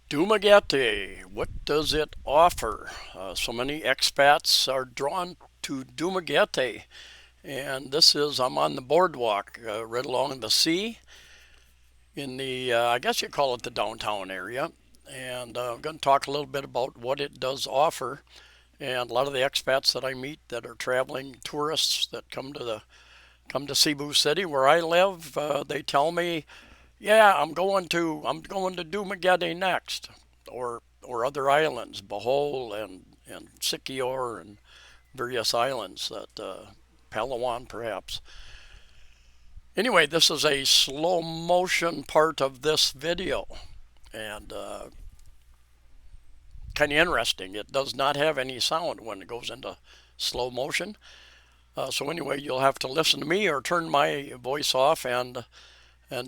Dumaguete, what does it offer? So many expats are drawn to Dumaguete, and I'm on the boardwalk right along the sea in I guess you call it the downtown area. And I'm going to talk a little bit about what it does offer. And a lot of the expats that I meet that are traveling tourists that come to Cebu City where I live, they tell me, yeah, I'm going to Dumaguete next, or other islands, Bohol and Siquijor and various islands that Palawan perhaps. Anyway, this is a slow motion part of this video, and kind of interesting. It does not have any sound when it goes into slow motion. So anyway, you'll have to listen to me or turn my voice off and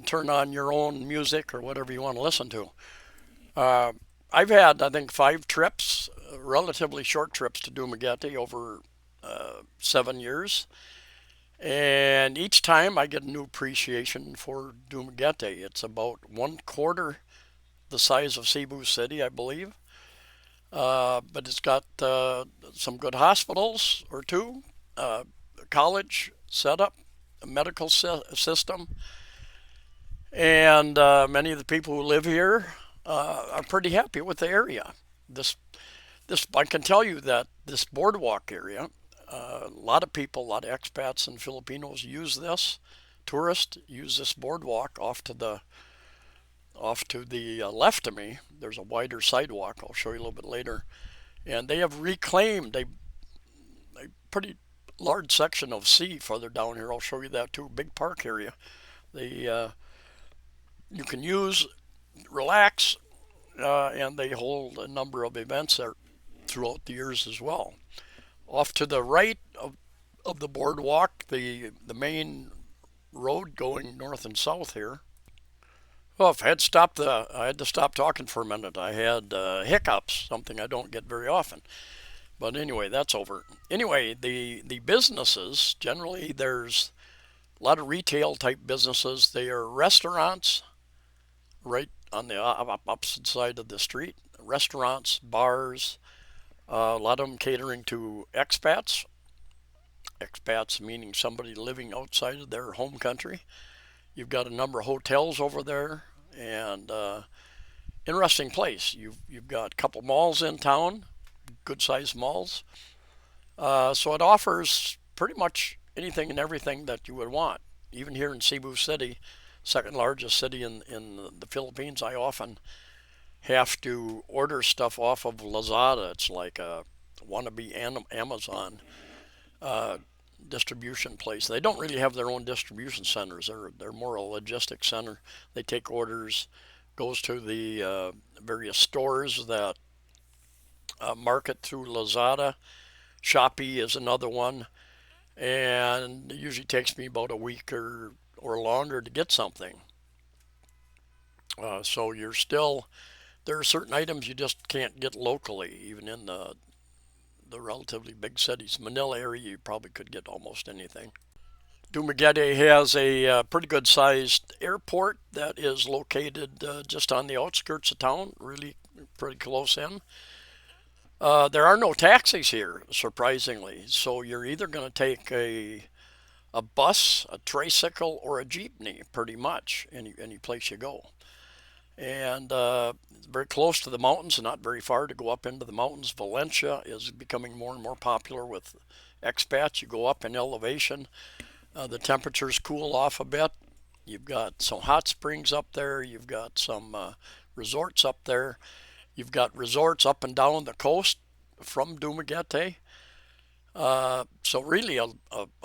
turn on your own music or whatever you want to listen to. Uh, I've had, I think, 5 trips, relatively short trips to Dumaguete over 7 years. And each time I get a new appreciation for Dumaguete. It's about 1/4 the size of Cebu City, I believe. But it's got some good hospitals or two, college setup, a medical system, and many of the people who live here are pretty happy with the area. This, this I can tell you that this boardwalk area, a lot of people, a lot of expats and Filipinos use this. Tourists use this boardwalk off to the left of me. There's a wider sidewalk. I'll show you a little bit later, and they have reclaimed a pretty large section of sea further down here. I'll show you that too. Big park area. They You can use, relax, and they hold a number of events there throughout the years as well. Off to the right of the boardwalk, the main road going north and south here. Well, if I had to stop talking for a minute. I had hiccups, something I don't get very often. But anyway, that's over. Anyway, the businesses generally there's a lot of retail type businesses. They are restaurants right on the opposite side of the street. Restaurants, bars, a lot of them catering to expats. Expats meaning somebody living outside of their home country. You've got a number of hotels over there, and interesting place. You've got a couple malls in town, good sized malls. So it offers pretty much anything and everything that you would want. Even here in Cebu City, second largest city in the Philippines, I often have to order stuff off of Lazada. It's like a wannabe Amazon uh, distribution place. They don't really have their own distribution centers. They're more a logistics center. They take orders, goes to the various stores that market through Lazada. Shopee is another one, and it usually takes me about a week or longer to get something. So there are certain items you just can't get locally, even in the relatively big cities. Manila area, you probably could get almost anything. Dumaguete has a pretty good sized airport that is located just on the outskirts of town, really pretty close in. There are no taxis here, surprisingly, so you're either going to take a bus, a tricycle, or a jeepney, pretty much, any place you go. And it's very close to the mountains and not very far to go up into the mountains. Valencia is becoming more and more popular with expats. You go up in elevation, the temperatures cool off a bit. You've got some hot springs up there. You've got some resorts up there. You've got resorts up and down the coast from Dumaguete. So really a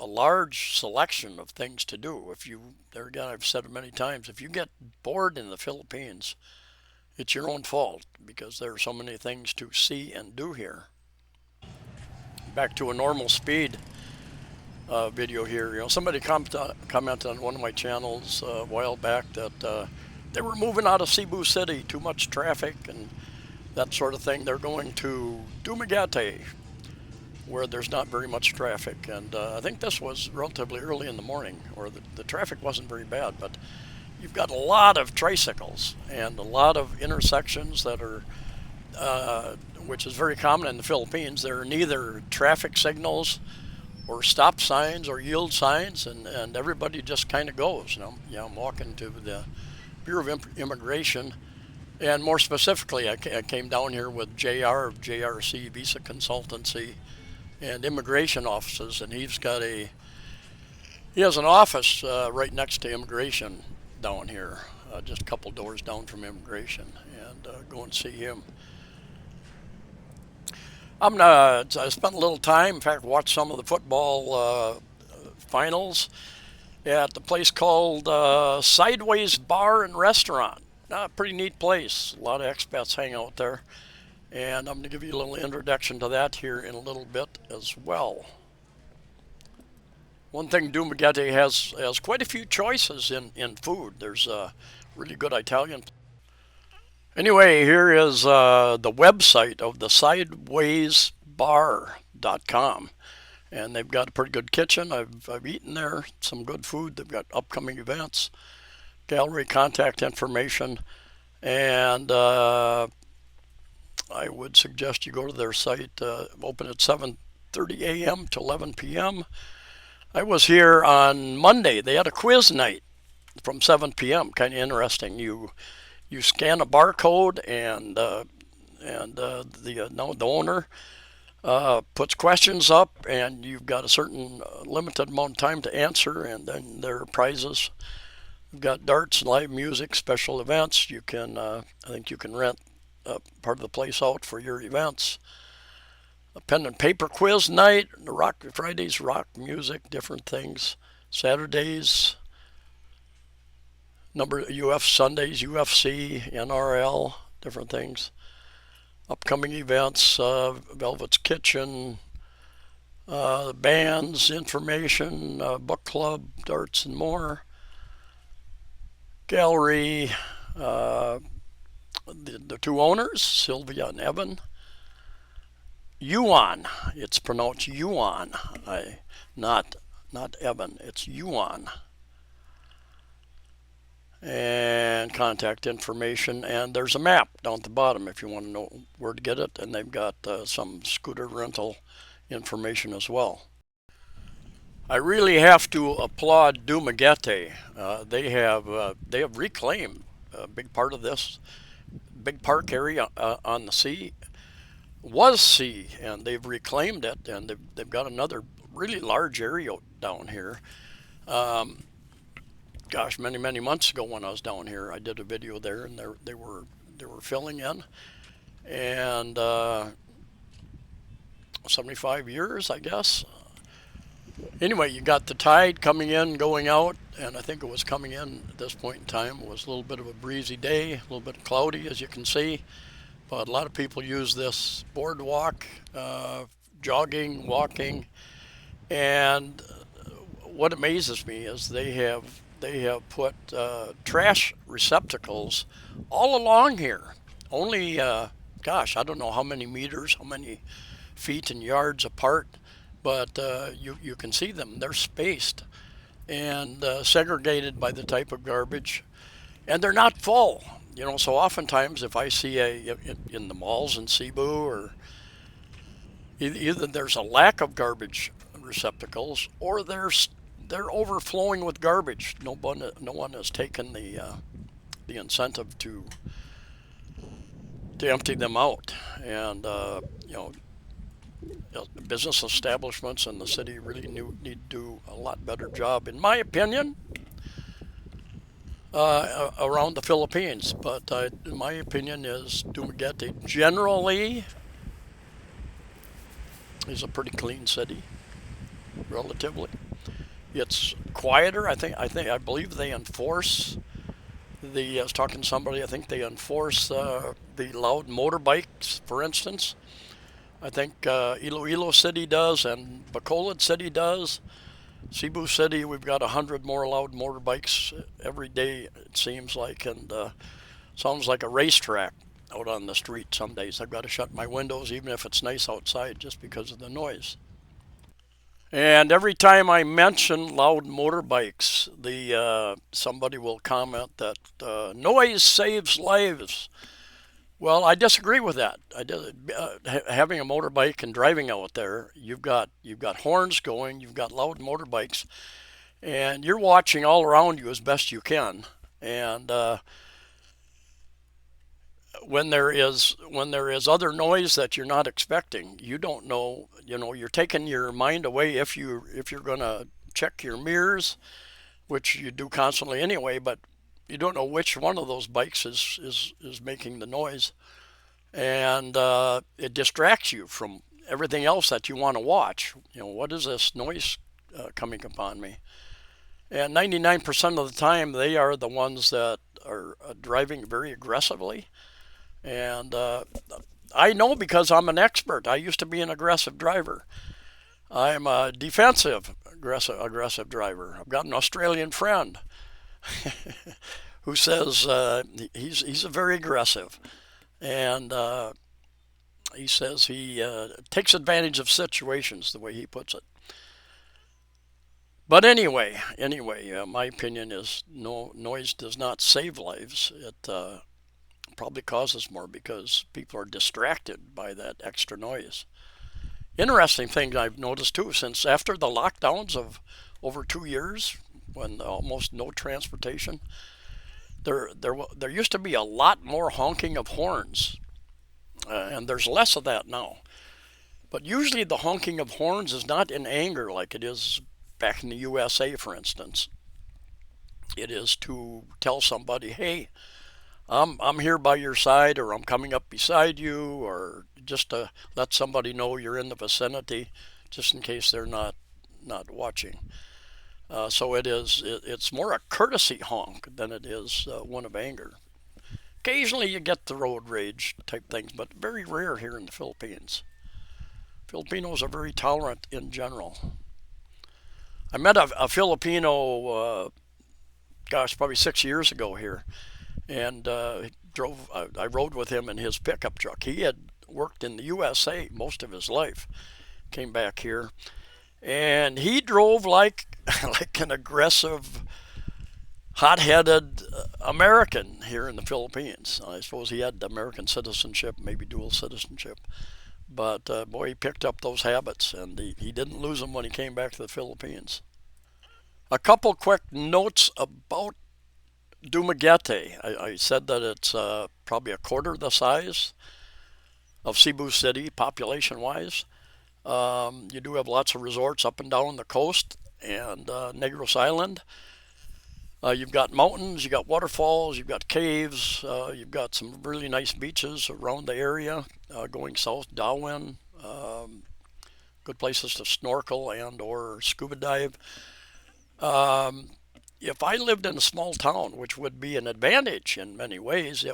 large selection of things to do. There again, I've said it many times, if you get bored in the Philippines, it's your own fault because there are so many things to see and do here. Back to a normal speed video here. Somebody commented on one of my channels a while back that they were moving out of Cebu City, too much traffic and that sort of thing. They're going to Dumaguete, where there's not very much traffic. And I think this was relatively early in the morning, or the traffic wasn't very bad, but you've got a lot of tricycles and a lot of intersections that are, which is very common in the Philippines. There are neither traffic signals or stop signs or yield signs, and everybody just kind of goes. I'm walking to the Bureau of Immigration, and more specifically, I came down here with JR of JRC Visa Consultancy and immigration offices, and he has an office right next to immigration down here, just a couple doors down from immigration, and go and see him. I spent a little time, in fact, watched some of the football finals at the place called Sideways Bar and Restaurant. Pretty neat place. A lot of expats hang out there. And I'm going to give you a little introduction to that here in a little bit as well. One thing, Dumaguete has quite a few choices in food. There's a really good Italian. Anyway, here is the website of the sidewaysbar.com. And they've got a pretty good kitchen. I've eaten there, some good food. They've got upcoming events, gallery contact information, and I would suggest you go to their site, open at 7:30 a.m. to 11 p.m. I was here on Monday. They had a quiz night from 7 p.m. Kind of interesting. You scan a barcode, and the owner puts questions up, and you've got a certain limited amount of time to answer, and then there are prizes. We've got darts, live music, special events. You can, I think you can rent part of the place out for your events. A pen and paper quiz night, Fridays, rock music, different things. Saturdays, Sundays, UFC, NRL, different things. Upcoming events, Velvet's Kitchen, bands, information, book club, darts, and more. Gallery, the two owners, Sylvia and Evan. Yuan, it's pronounced Yuan, not Evan, it's Yuan. And contact information, and there's a map down at the bottom if you want to know where to get it, and they've got some scooter rental information as well. I really have to applaud Dumaguete. They have reclaimed a big part of this big park area on the sea. Was sea, and they've reclaimed it, and they've got another really large area down here. Gosh, many months ago when I was down here, I did a video there, and they were filling in, and 75 years, I guess. Anyway, you got the tide coming in, going out, and I think it was coming in at this point in time. It was a little bit of a breezy day, a little bit cloudy, as you can see. But a lot of people use this boardwalk, jogging, walking, and what amazes me is they have put trash receptacles all along here. Only, gosh, I don't know how many meters, how many feet and yards apart, but you can see them. They're spaced and segregated by the type of garbage, and they're not full. So oftentimes if I see in the malls in Cebu, or either there's a lack of garbage receptacles, or they're overflowing with garbage. No one has taken the incentive to empty them out, and business establishments in the city really need to do a lot better job, in my opinion. Around the Philippines, but my opinion is Dumaguete generally is a pretty clean city, relatively. It's quieter. I believe they enforce I was talking to somebody. I think they enforce the loud motorbikes, for instance. I think Iloilo City does, and Bacolod City does. Cebu City, we've got 100 more loud motorbikes every day, it seems like, and sounds like a racetrack out on the street some days. I've got to shut my windows even if it's nice outside just because of the noise. And every time I mention loud motorbikes, the somebody will comment that noise saves lives. Well, I disagree with that. Having a motorbike and driving out there, you've got horns going, you've got loud motorbikes, and you're watching all around you as best you can. And when there is other noise that you're not expecting, you don't know. You're taking your mind away if you're gonna check your mirrors, which you do constantly anyway, but you don't know which one of those bikes is making the noise, and it distracts you from everything else that you want to watch. What is this noise coming upon me? And 99% of the time, they are the ones that are driving very aggressively. And I know because I'm an expert. I used to be an aggressive driver. I'm a defensive aggressive driver. I've got an Australian friend who says he's a very aggressive, and he says he takes advantage of situations, the way he puts it. But anyway, my opinion is no noise does not save lives. It probably causes more because people are distracted by that extra noise. Interesting thing I've noticed too, since after the lockdowns of over 2 years, when almost no transportation, there used to be a lot more honking of horns, and there's less of that now. But usually the honking of horns is not in anger like it is back in the USA, for instance. It is to tell somebody, hey, I'm here by your side, or I'm coming up beside you, or just to let somebody know you're in the vicinity, just in case they're not watching. So it's more a courtesy honk than it is one of anger. Occasionally you get the road rage type things, but very rare here in the Philippines. Filipinos are very tolerant in general. I met a Filipino, probably 6 years ago here, and drove. I rode with him in his pickup truck. He had worked in the USA most of his life. Came back here, and he drove like like an aggressive, hot-headed American here in the Philippines. I suppose he had American citizenship, maybe dual citizenship. But boy, he picked up those habits, and he didn't lose them when he came back to the Philippines. A couple quick notes about Dumaguete. I said that it's probably a quarter the size of Cebu City, population-wise. You do have lots of resorts up and down the coast and Negros Island. You've got mountains, you've got waterfalls, you've got caves, you've got some really nice beaches around the area. Going south, Darwin, good places to snorkel and or scuba dive. Um, if I lived in a small town, which would be an advantage in many ways,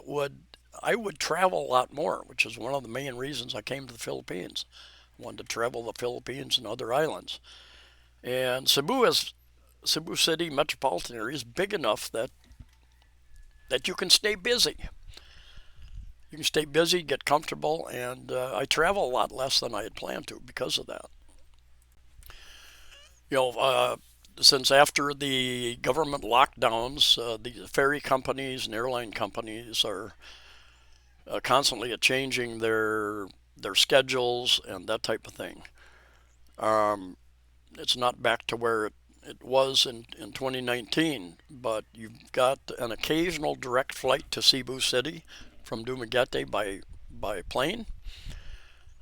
I would travel a lot more, which is one of the main reasons I came to the Philippines. I wanted to travel the Philippines and other islands. And Cebu City metropolitan area is big enough that you can stay busy. You can stay busy, get comfortable, and I travel a lot less than I had planned to because of that. You know, since after the government lockdowns, the ferry companies and airline companies are constantly changing their schedules and that type of thing. Um, it's not back to where it was in 2019, but you've got an occasional direct flight to Cebu City from Dumaguete by plane.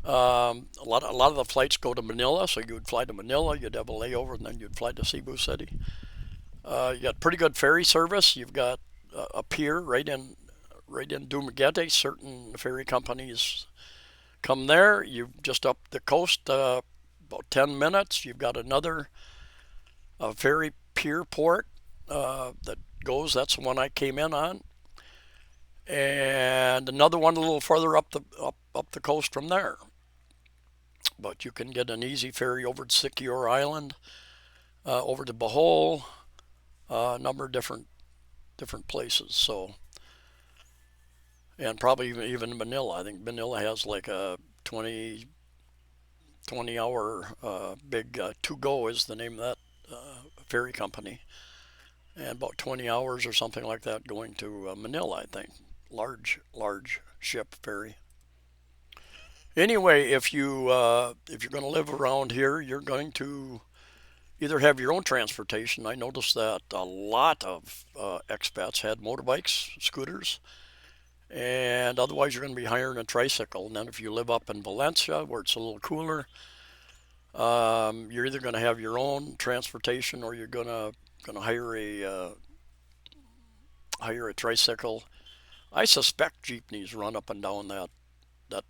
A lot of the flights go to Manila, so you would fly to Manila, you'd have a layover, and then you'd fly to Cebu City. You got pretty good ferry service. You've got a pier right in Dumaguete. Certain ferry companies come there. You just up the coast about 10 minutes. You've got another ferry pier port that goes. That's the one I came in on, and another one a little further up the coast from there. But you can get an easy ferry over to Siquijor Island, over to Bohol, a number of different places. So, and probably even Manila. I think Manila has like a 20 20-hour big To Go is the name of that ferry company, and about 20 hours or something like that going to Manila, I think. Large ship ferry. Anyway, if you're going to live around here, you're going to either have your own transportation. I noticed that a lot of expats had motorbikes, scooters, and otherwise you're going to be hiring a tricycle. And then if you live up in Valencia, where it's a little cooler, you're either going to have your own transportation or you're going to hire a tricycle. I suspect jeepneys run up and down that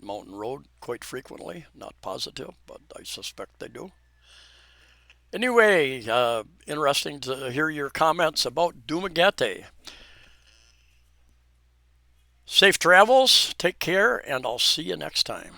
mountain road quite frequently. Not positive, but I suspect they do. Anyway, interesting to hear your comments about Dumaguete. Safe travels, take care, and I'll see you next time.